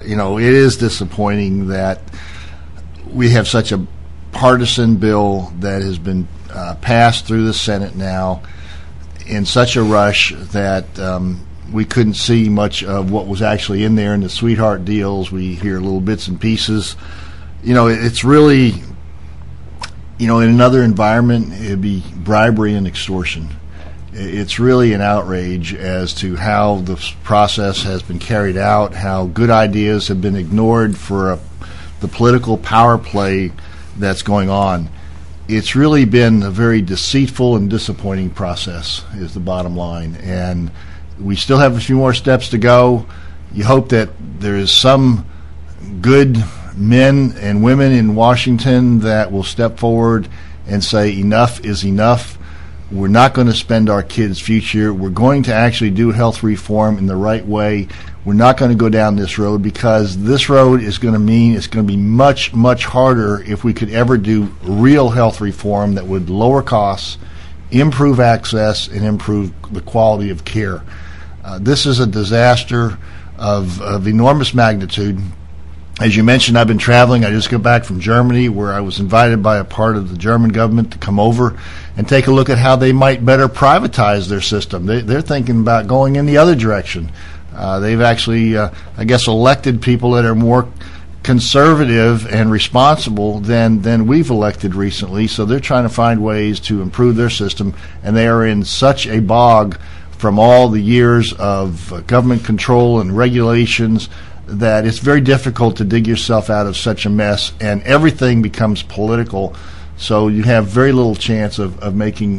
It is disappointing that we have such a partisan bill that has been passed through the Senate now in such a rush that we couldn't see much of what was actually in there in the sweetheart deals. We hear little bits and pieces. It's really, in another environment, it'd be bribery and extortion. It's really an outrage as to how the process has been carried out, how good ideas have been ignored for the political power play that's going on. It's really been a very deceitful and disappointing process, is the bottom line. And we still have a few more steps to go. You hope that there is some good men and women in Washington that will step forward and say enough is enough. We're not going to spend our kids' future. We're going to actually do health reform in the right way. We're not going to go down this road, because this road is going to mean it's going to be much, much harder if we could ever do real health reform that would lower costs, improve access, and improve the quality of care. This is a disaster of enormous magnitude. As you mentioned, I've been traveling. I just got back from Germany, where I was invited by a part of the German government to come over and take a look at how they might better privatize their system. They're thinking about going in the other direction. They've actually, elected people that are more conservative and responsible than we've elected recently. So they're trying to find ways to improve their system, and they are in such a bog from all the years of government control and regulations that it's very difficult to dig yourself out of such a mess, and everything becomes political. So you have very little chance of making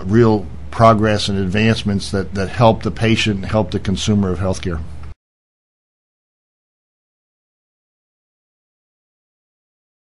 real progress and advancements that help the patient and help the consumer of healthcare.